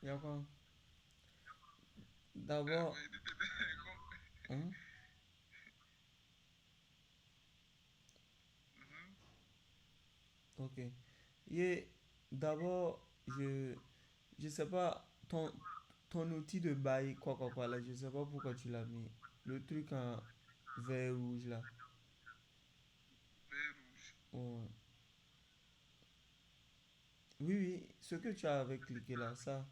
y a quoi? D'abord, Ouais, hein, Mhm. ok. Et d'abord, je sais pas, ton outil de bail, quoi, là, je sais pas pourquoi tu l'as mis. Le truc en vert rouge, là. Vert rouge. Oh. Oui, oui, ce que tu as avec cliqué là, ça.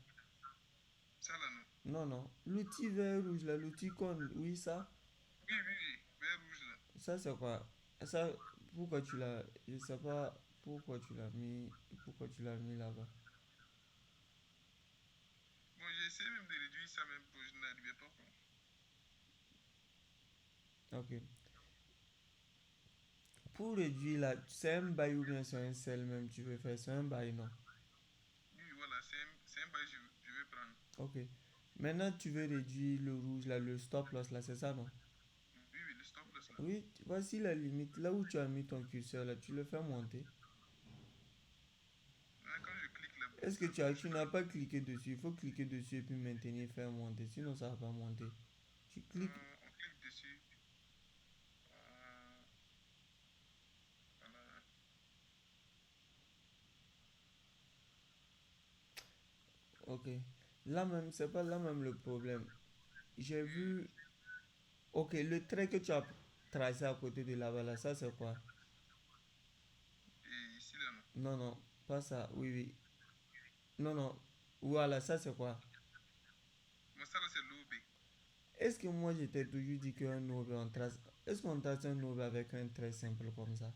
Ça là non. Non, non. L'outil vert rouge, là, l'outil con, oui, ça. Oui, oui, oui. Vert rouge là. Ça, c'est quoi? Ça, pourquoi tu l'as. Je sais pas pourquoi tu l'as mis. Pourquoi tu l'as mis là-bas. Bon, j'ai essayé même de réduire ça même pour je n'arrivais pas quoi. Ok. Pour réduire là, c'est un bail ou bien c'est un sel même tu veux faire? C'est un bail, non? Oui, voilà, c'est un bail je vais prendre. Ok. Maintenant, tu veux réduire le rouge là, le stop loss là, c'est ça, non? Oui, oui, le stop loss là. Oui, voici la limite. Là où tu as mis ton curseur là, tu le fais monter. Là, quand je clique là, Est-ce que ça tu bouge n'as pas. pas cliqué dessus? Il faut cliquer dessus et puis maintenir, faire monter. Sinon, ça va pas monter. Tu cliques. On clique dessus. Euh, voilà. Ok. Là même, c'est pas là même le problème. J'ai Oui, vu. Ok, le trait que tu as tracé à côté de là-bas, là, ça c'est quoi? et ici là non. Non, non, pas ça. Oui, oui. Non, non. Voilà, ça c'est quoi? Moi, ça là, c'est l'OB. Est-ce que moi je t'ai toujours dit qu'un OB on trace. Est-ce qu'on trace un OB avec un trait simple comme ça?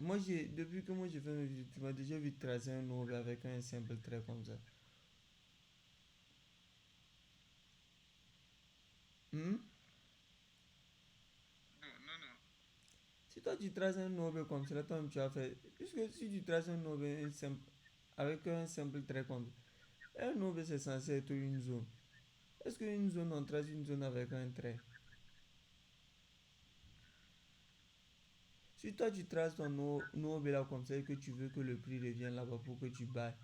Moi, depuis que moi j'ai fait mes vidéos, tu m'as déjà vu tracer un OB avec un simple trait comme ça. Hmm? Bon, non, non. Si toi tu traces un OB comme ça, toi tu as fait. Puisque si tu traces un OB avec un simple trait comme ça, un OB c'est censé être une zone. Est-ce qu'une zone, on trace une zone avec un trait? Si toi tu traces ton OB là comme ça et que tu veux que le prix revienne là-bas pour que tu bailles,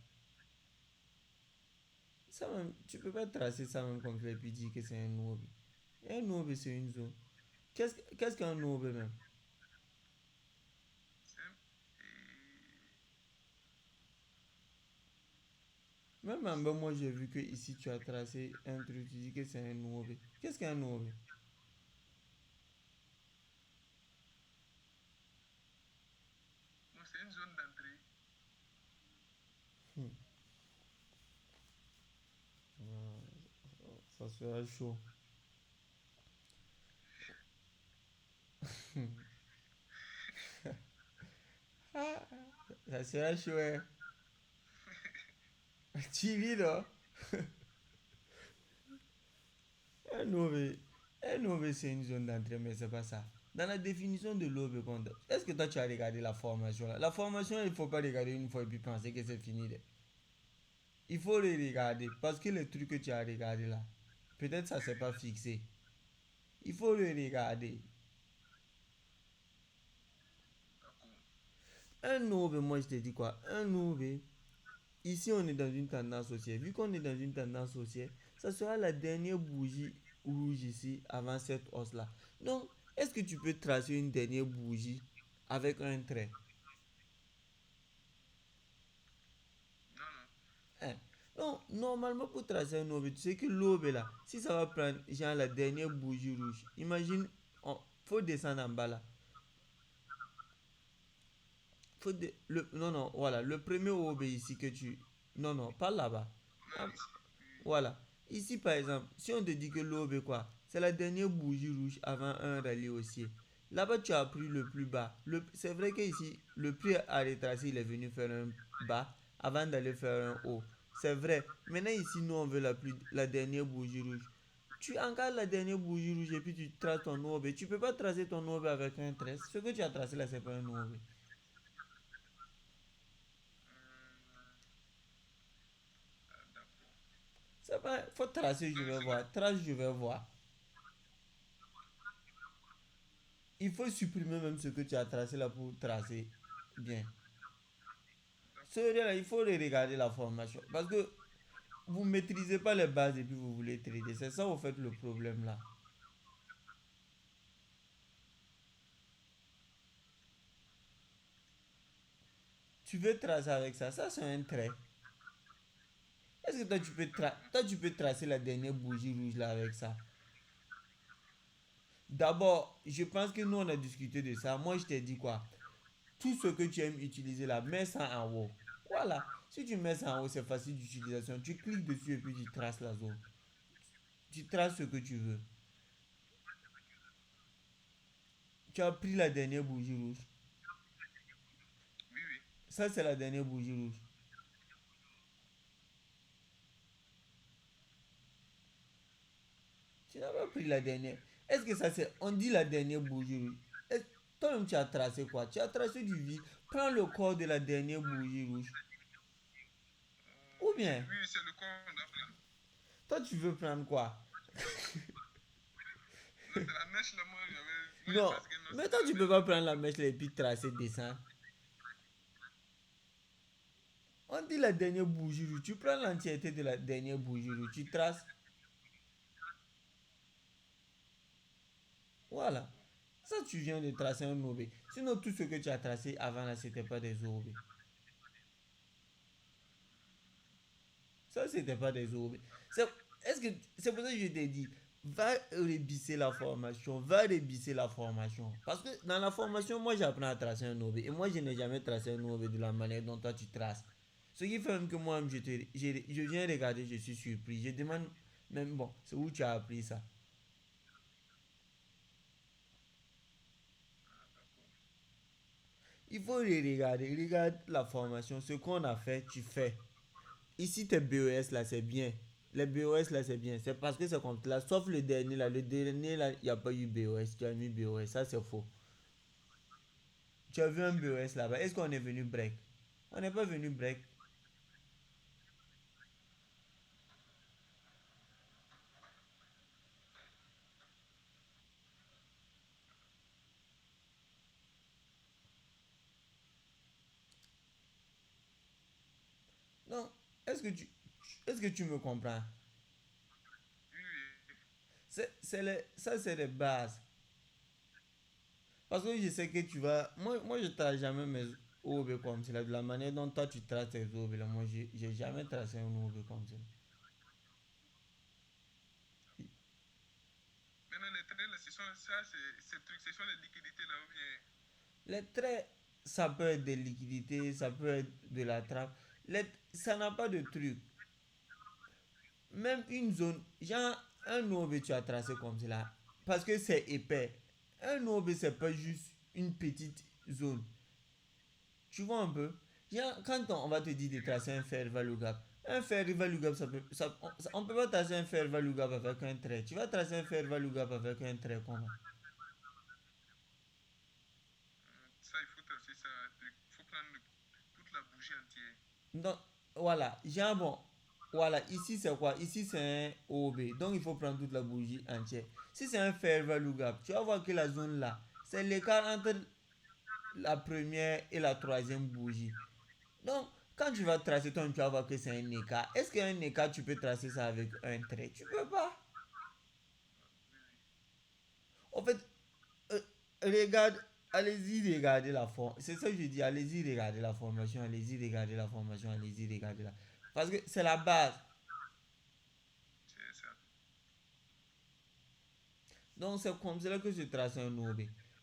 ça même, tu peux pas tracer ça même comme ça et puis dire que c'est un OB. Un OB c'est une zone. Qu'est-ce qu'un OB même? Et Même en bas, moi j'ai vu que ici tu as tracé un truc, tu dis que c'est un OB. Qu'est-ce qu'un OB? bon, c'est une zone d'entrée. Hmm. Ça sera chaud. Ça sera chaud, hein. Tu lis là? Un OB, un OB c'est une zone d'entrée, mais c'est pas ça. Dans la définition de l'OB, est-ce que toi tu as regardé la formation là? La formation, il faut pas regarder une fois et puis penser que c'est fini. Il faut le regarder parce que le truc que tu as regardé là, peut-être ça s'est pas fixé. Il faut le regarder. D'accord. Un OB, moi je te dis quoi? Un OB, ici on est dans une tendance haussière. Vu qu'on est dans une tendance haussière, ça sera la dernière bougie rouge ici avant cette hausse là. Donc, est-ce que tu peux tracer une dernière bougie avec un trait? Non, non. Hein? Donc, normalement, pour tracer un OB, tu sais que l'OB là, si ça va prendre genre la dernière bougie rouge, imagine, faut descendre en bas là. Non, non, voilà, le premier OB ici que tu. Non, non, pas là-bas. Là, Ah, ici. Oui. voilà. Ici, par exemple, si on te dit que l'aube, quoi, c'est la dernière bougie rouge avant un rallye haussier. Là-bas, tu as pris le plus bas. C'est vrai qu'ici, le prix a retracé, il est venu faire un bas avant d'aller faire un haut. C'est vrai. Maintenant, ici, nous, on veut la dernière bougie rouge. Tu encadres la dernière bougie rouge et puis tu traces ton OB. Tu peux pas tracer ton OB avec un trait. Ce que tu as tracé là, c'est pas un OB. D'accord. C'est pas. Faut tracer, je Donc, vais voir. Trace, je vais voir. Il faut supprimer même ce que tu as tracé là pour tracer bien. Là, il faut regarder la formation. Parce que vous ne maîtrisez pas les bases et puis vous voulez trader. C'est ça, au fait, le problème là. Tu veux tracer avec ça. Ça, c'est un trait. Est-ce que toi, tu peux tracer la dernière bougie rouge là avec ça? D'abord, je pense que nous, on a discuté de ça. Moi, je t'ai dit quoi? Tout ce que tu aimes utiliser là, mets ça en haut. Voilà. Si tu mets ça en haut, c'est facile d'utilisation. Tu cliques dessus et puis tu traces la zone. Tu traces ce que tu veux. Tu as pris la dernière bougie rouge. Oui, oui. Ça, c'est la dernière bougie rouge. Tu n'as pas pris la dernière. Est-ce que ça c'est. On dit la dernière bougie rouge. Toi-même, tu as tracé quoi? Tu as tracé du vide. Prends le corps de la dernière bougie rouge. Ou Oui, bien, oui, c'est le corps qu'on a pris. toi, tu veux prendre quoi? Non, c'est la mèche là, moi je Non. pense que non, Mais c'est toi, pas la tu peux mèche. pas prendre la mèche là et puis tracer, descendre. On dit la dernière bougie rouge. Tu prends l'entièreté de la dernière bougie rouge. Tu traces. Voilà. Ça, tu viens de tracer un OB. Sinon, tout ce que tu as tracé avant là, c'était pas des OB. Ça, c'était pas des OB. Est-ce que c'est pour ça que je t'ai dit, va rebisser la formation, va rebisser la formation. Parce que dans la formation, moi j'apprends à tracer un OB et moi je n'ai jamais tracé un OB de la manière dont toi tu traces. Ce qui fait même que moi je viens regarder, je suis surpris. Je demande même bon, c'est où tu as appris ça. Il faut regarder, regarde la formation, ce qu'on a fait, tu fais. Ici, tes BES là, c'est bien. Les BOS là, c'est bien. C'est parce que c'est comme là. Sauf le dernier là. Le dernier là, il n'y a pas eu BOS. Tu as mis BOS. Ça, c'est faux. Tu as vu un BOS là-bas. Est-ce qu'on est venu break? On n'est pas venu break. Non. Est-ce que tu, est-ce que tu me comprends? Oui, oui. Ça, c'est les bases. Parce que je sais que tu vas. Moi je trace jamais mes OB comme cela. De la manière dont toi, tu traces tes OB là. Moi, j'ai jamais tracé un OB comme ça. Maintenant, les traits là, ces trucs, ce sont les liquidités là, ou bien. Les traits, ça peut être des liquidités, ça peut être de la trappe. Ça n'a pas de truc. Même une zone, genre un OB tu as tracé comme cela, parce que c'est épais. Un OB c'est pas juste une petite zone. Tu vois un peu? Genre, quand on va te dire de tracer un fer value gap, un fer value gap, on peut pas tracer un fer value gap avec un trait. Tu vas tracer un fer value gap avec un trait comment? Ça, il faut tracer ça. Il faut prendre toute la bougie entière. Donc, voilà. Genre, bon. Voilà. Ici, c'est quoi? Ici, c'est un OB. Donc, il faut prendre toute la bougie entière. Si c'est un fair value gap, tu vas voir que la zone là, c'est l'écart entre la première et la troisième bougie. Donc, quand tu vas tracer ton, tu vas voir que c'est un écart. Est-ce qu'un écart, tu peux tracer ça avec un trait? Tu peux pas. En fait, euh, regarde, allez-y regarder la forme. C'est ça que je dis, allez-y regarder la formation, allez-y regarder la formation, allez-y regarder la. Parce que c'est la base. C'est ça. Donc c'est comme cela que je trace un OB.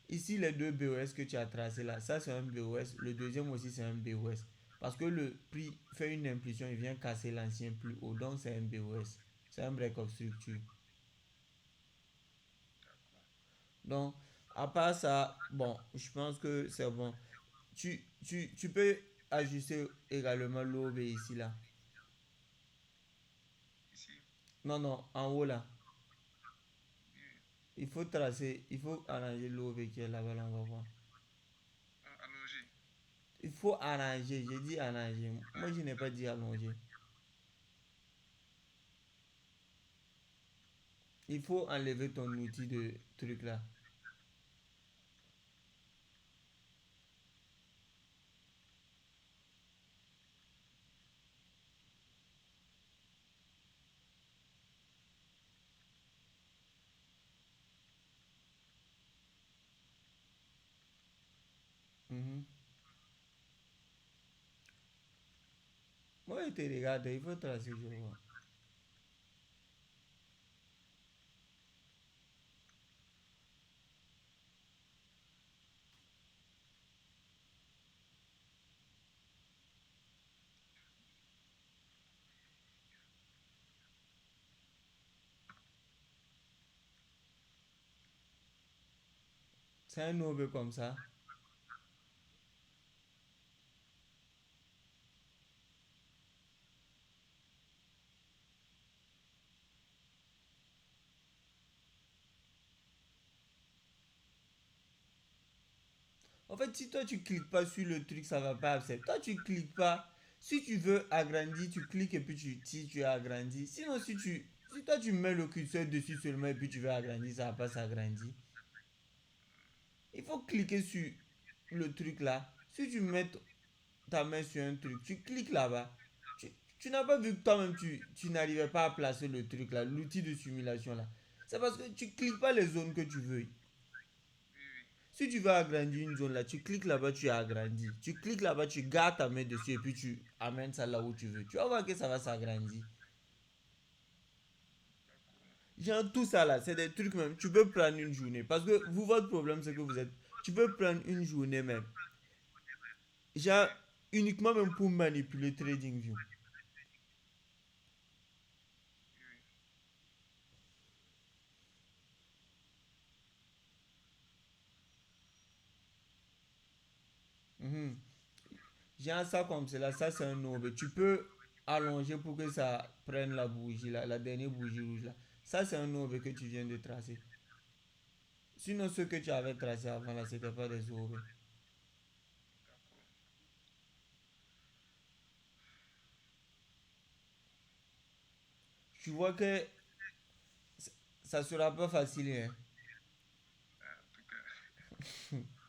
Ici, les deux BOS que tu as tracés là, ça c'est un BOS. Le deuxième aussi c'est un BOS. Parce que le prix fait une impulsion, il vient casser l'ancien plus haut. Donc c'est un BOS. C'est un break-up structure. Donc, à part ça, bon, je pense que c'est bon. Tu peux ajuster également l'OB ici là. Ici. Non, non, en haut là. Oui. Il faut tracer, il faut arranger l'OB qui est là-bas, là, on va voir. Allongé. Il faut arranger, j'ai dit arranger. Moi, je n'ai pas dit allonger. Il faut enlever ton outil de truc là. te regarde, il faut tracer, je vois. C'est un OB comme ça. En fait, si toi tu cliques pas sur le truc, ça va pas accepter. Toi tu cliques pas. Si tu veux agrandir, tu cliques et puis si tu agrandis. Sinon, si toi tu mets le curseur dessus seulement et puis tu veux agrandir, ça va pas s'agrandir. Il faut cliquer sur le truc là. Si tu mets ta main sur un truc, tu cliques là-bas. Tu, tu n'as pas vu que toi-même tu n'arrivais pas à placer le truc là, l'outil de simulation là. C'est parce que tu cliques pas les zones que tu veux. Oui, oui. Si tu veux agrandir une zone là, tu cliques là-bas, tu agrandis. Tu cliques là-bas, tu gardes ta main dessus et puis tu amènes ça là où tu veux. Tu vas voir que ça va s'agrandir. Genre tout ça là, c'est des trucs même. Tu peux prendre une journée. Parce que vous, votre problème, c'est que vous êtes. Tu peux prendre une journée même. Genre Oui, uniquement même pour manipuler TradingView. oui, oui. Mhm. Genre ça comme cela, ça c'est un nombre. Tu peux allonger pour que ça prenne la bougie là, la dernière bougie rouge là. Ça c'est un nombre que tu viens de tracer. Sinon, ce que tu avais tracé avant là, c'était pas des OB. D'accord. Tu vois que ça sera pas facile, hein. En tout cas.